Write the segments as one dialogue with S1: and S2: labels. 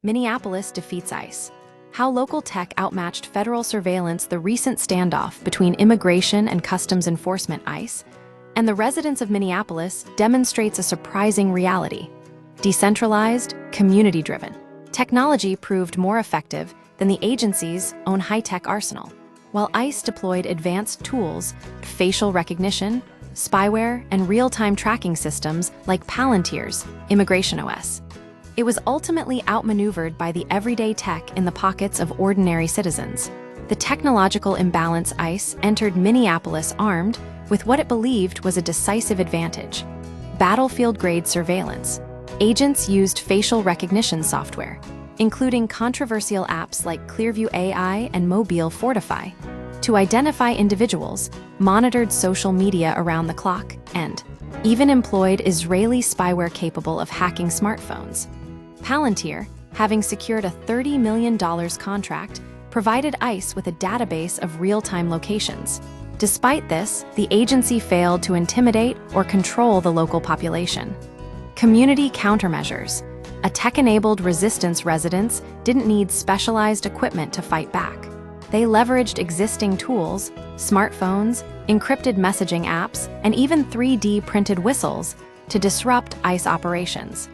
S1: Minneapolis defeats ICE. How local tech outmatched federal surveillance. The recent standoff between Immigration and Customs Enforcement ICE and the residents of Minneapolis demonstrates a surprising reality. Decentralized, community-driven. Technology proved more effective than the agency's own high-tech arsenal. While ICE deployed advanced tools, facial recognition, spyware, and real-time tracking systems like Palantir's Immigration OS, it was ultimately outmaneuvered by the everyday tech in the pockets of ordinary citizens. The technological imbalance. ICE entered Minneapolis armed with what it believed was a decisive advantage: battlefield-grade surveillance. Agents used facial recognition software, including controversial apps like Clearview AI and Mobile Fortify, to identify individuals, monitored social media around the clock, and even employed Israeli spyware capable of hacking smartphones. Palantir, having secured a $30 million contract, provided ICE with a database of real-time locations. Despite this, the agency failed to intimidate or control the local population. Community countermeasures. A tech-enabled resistance. Residents didn't need specialized equipment to fight back. They leveraged existing tools, smartphones, encrypted messaging apps, and even 3D printed whistles to disrupt ICE operations.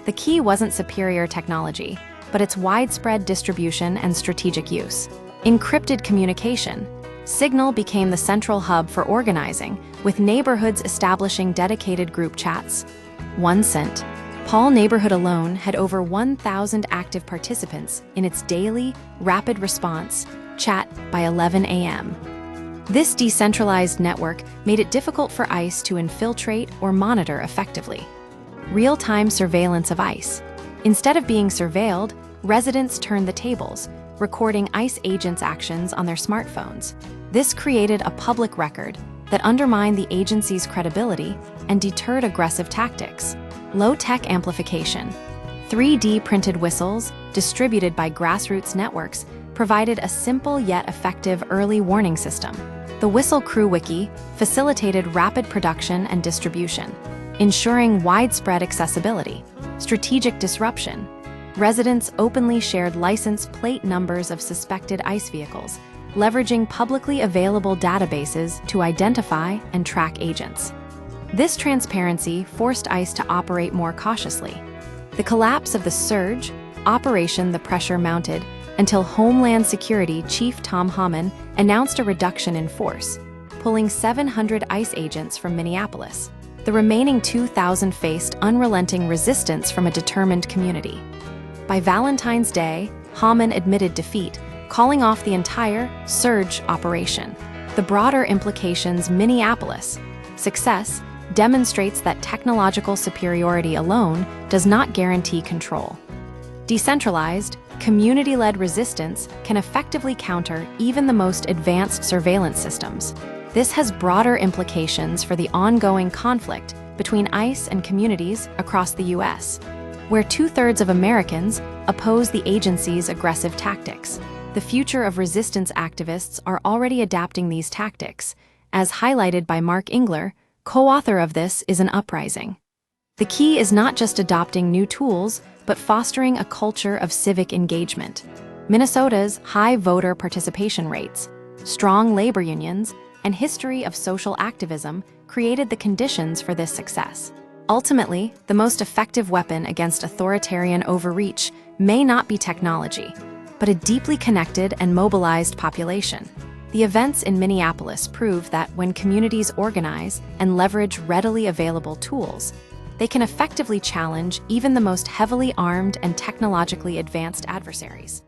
S1: The key wasn't superior technology, but its widespread distribution and strategic use. Encrypted communication. Signal became the central hub for organizing, with neighborhoods establishing dedicated group chats. St. Paul neighborhood alone had over 1,000 active participants in its daily, rapid response chat by 11 a.m. This decentralized network made it difficult for ICE to infiltrate or monitor effectively. Real-time surveillance of ICE. Instead of being surveilled, residents turned the tables, recording ICE agents' actions on their smartphones. This created a public record that undermined the agency's credibility and deterred aggressive tactics. Low-tech amplification. 3D printed whistles, distributed by grassroots networks, provided a simple yet effective early warning system. The Whistle Crew Wiki facilitated rapid production and distribution, ensuring widespread accessibility. Strategic disruption. Residents openly shared license plate numbers of suspected ICE vehicles, leveraging publicly available databases to identify and track agents. This transparency forced ICE to operate more cautiously. The collapse of the surge operation. The pressure mounted until Homeland Security Chief Tom Homan announced a reduction in force, pulling 700 ICE agents from Minneapolis. The remaining 2,000 faced unrelenting resistance from a determined community. By Valentine's Day, Homan admitted defeat, calling off the entire surge operation. The broader implications. Minneapolis' success demonstrates that technological superiority alone does not guarantee control. Decentralized, community-led resistance can effectively counter even the most advanced surveillance systems. This has broader implications for the ongoing conflict between ICE and communities across the U.S., where 2/3 of Americans oppose the agency's aggressive tactics. The future of resistance. Activists are already adapting these tactics, as highlighted by Mark Engler, co-author of This Is an Uprising. The key is not just adopting new tools, but fostering a culture of civic engagement. Minnesota's high voter participation rates, strong labor unions, and history of social activism created the conditions for this success. Ultimately, the most effective weapon against authoritarian overreach may not be technology, but a deeply connected and mobilized population. The events in Minneapolis prove that when communities organize and leverage readily available tools, they can effectively challenge even the most heavily armed and technologically advanced adversaries.